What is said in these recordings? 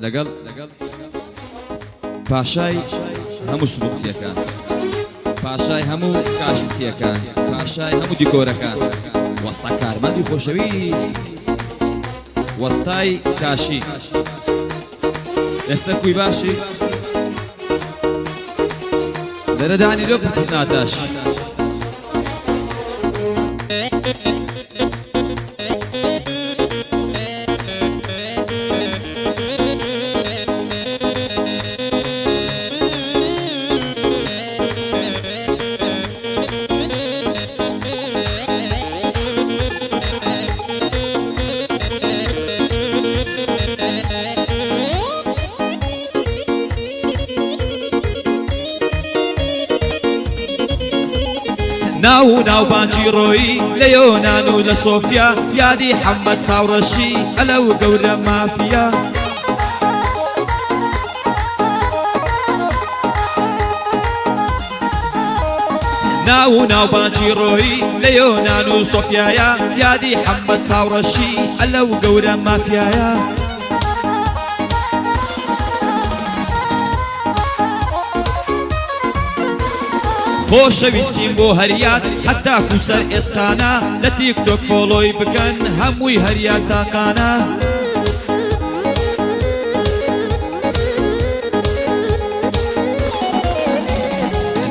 لەگەڵ پاشای هەموو سبوکچیەکان، پاشای هەموو کاشیچیەکان، پاشای هەموو دیکۆرەکان، وەستا کارمەندی خۆشەویست، وەستای کاشی. ئێستا کوی باشی لەرە دانیرۆ بچین ناتاش. ناو بانجی ڕۆیی لە یۆنان و لە سۆفیا یادی حەممەد چاوڕەشی ئەلە و گەورە مافیا. ناو بانجی ڕۆیی لە یۆنان و سۆفیایە یادی حەممەد چاوڕەشی ئەلە و گەورە مافیایە. خۆشەویستیم بۆ هەریات حتا کوسەر ئێستانە لە تیکتۆک فۆلۆی بکەن هەمووی هەریات تاقانە.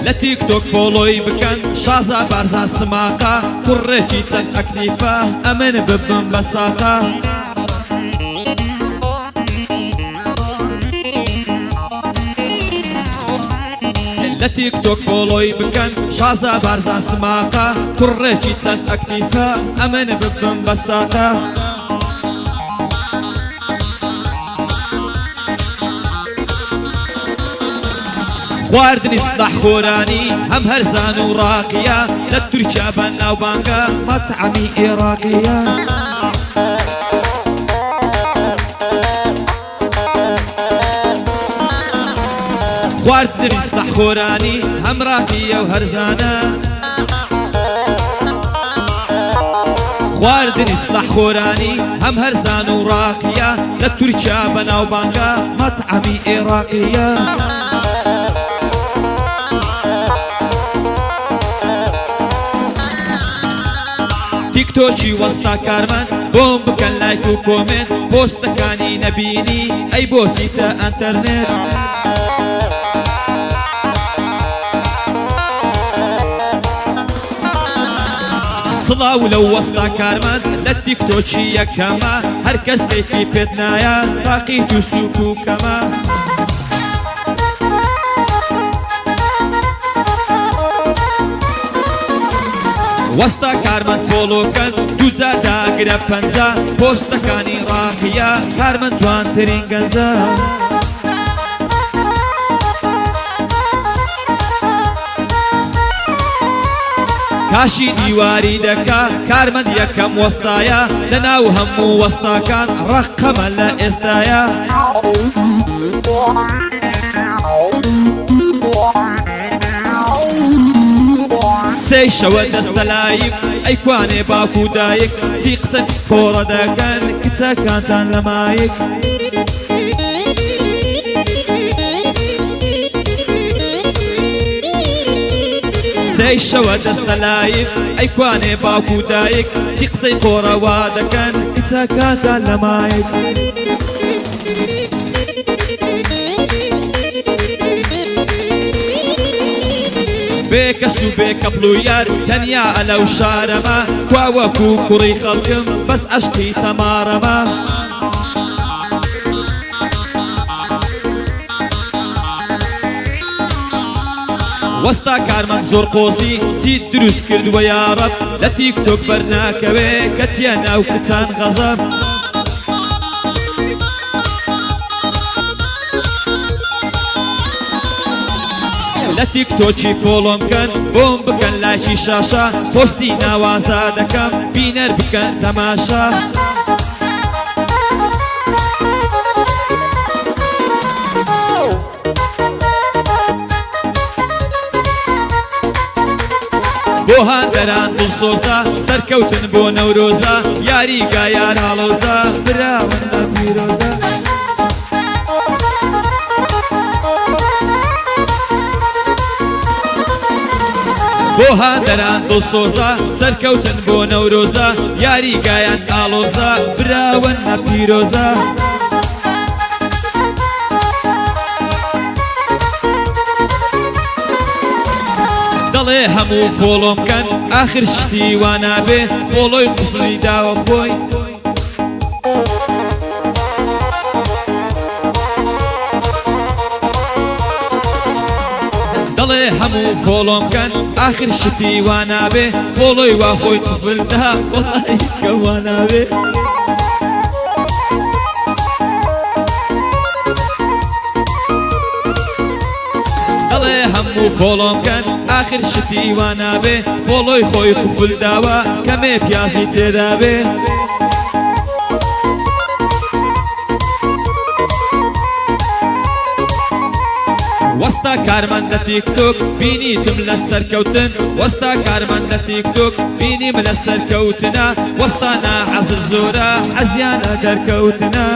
لە تیکتۆک فۆلۆی بکەن شازا بارزان سماقە کوڕێکی چەند ئەکلیفە ئەمن ببم بە ساقە. لە تیکتۆک فۆلۆی بکەن شازا بارزان سماقە کوڕێکی چەند ئەکلیفە ئەمن ببم بە ساقە. خواردنی سلاح خۆرانی هەم هەرزان و ڕاقیە لە تورکیا بە ناوبانگە مەتعەمی عێراقیە. خواردنی سلاح خۆرانی هەم ڕاقیە و هەرزانە. خواردنی سلاح خۆرانی هەم هەرزان و ڕاقیە لە تورکیا بە ناوبانگە مەتعەمی عێراقیە. تیکتۆکی وەستا کارمەند بۆم بکەن لایک و کۆمنت پۆستەکانی نەبینی ئەی بۆ چیتە ئەنتەرنێت. سڵاو لەو وەستا کارمەند لە تیکتۆکی یەکەمە هەر کەس کەیفی پێت نایە ساقی تو سووک و کەمە. وەستا کارمەند فۆلۆکەن دووجار داگرە پەنجە پۆستەکانی ڕاقیە کارمەند جوانترین گەنجە. کاشی دیواری دەکا کارمەند یەکەم وەستایە لەناو هەموو وەستاکان ڕەقەمە لە ئێستایە. سێی شەوە دەستە لایک ئەیکوانێ باوک و دایک چی قسە کۆڕە دەکەن کچەکانتان لە مایک. سێی شەوە دەستە لایک ئەیکوانێ باوک و دایک چی قسەی کۆڕەوا دەکەن کچەکانتان لە مایک. بێکەس و بێکەپڵ و یار تەنیا ئەلەو شارەمە کوا وەکو کوڕی خەڵکم بەس عەشقی تەمارەمە. وەستا کارمەند زۆر قۆزی چیت دروست کردووە یاڕەب لە تیکتۆک بەرناکەوێ کەتیە ناو کچان غەزەب. لە تیکتۆکی فۆلۆم بکەن بۆم بکەن لایکی شاشە پۆستی ناوازە دەکەم بینەر بکەن تەماشا. بۆ هاندەران دڵسۆزە سەرکەوتن بۆ نەورۆزە یاریگا یار هەڵۆزە براون لە پیرۆزە. بۆ هاندەران دڵسۆزە سەرکەوتن بۆ نەورۆزە یاریگایان ئاڵۆزە براون نە پیرۆزە دەڵێ هەموو فۆڵۆم کەن ئاخر شتی وانابێ فۆڵۆی قوفڵی داوە خۆی دەڵێ هەموو فۆڵۆم کەن ئاخر شتی وانابێ فۆڵۆی وا خۆی قوفڵ دا وڵی کە وانابێ دەڵێ هەموو فۆڵۆم کەن ئاخر شتی وانابێ فۆڵۆی خۆی قوفڵ داوە کەمێ پیازی تێدابێ وەستا کارمەندە تیکتۆک بینیتم لە سەرکەوتن وەستا کارمەندە تیکتۆک بینیم لە سەرکەوتنە وەستا ناحەزت زۆرە حەزیانە دەرکەوتنە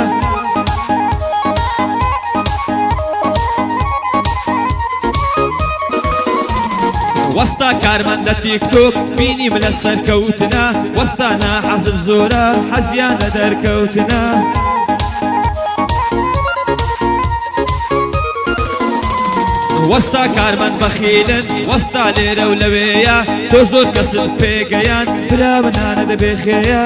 وەستا کارمەندە تیکتۆک بینیم لە سەرکەوتنە وەستا ناحەزت زۆرە حەزیانە دەرکەوتنە وەستا کارمەند بەخیلن وەستا لێرە و لەوێیە تۆ زۆر کەست پێگەیان برا بنانە دەبێ خێیە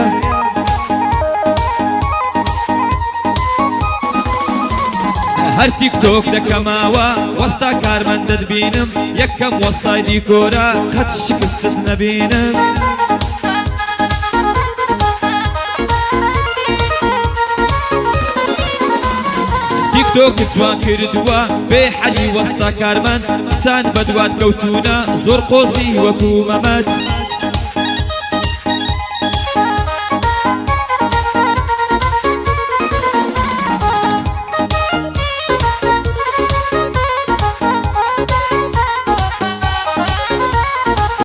هەر تیکتۆک دەکەماوە وەستا کارمەندت بینم یەکەم وەستای دیکۆرە قەت شکستت نەبینم تیکتۆکت جوان کردووە بێ حەدی وەستا کارمەند کچان بەدوات کەوتونە زۆر قۆزی وەکو مەمەد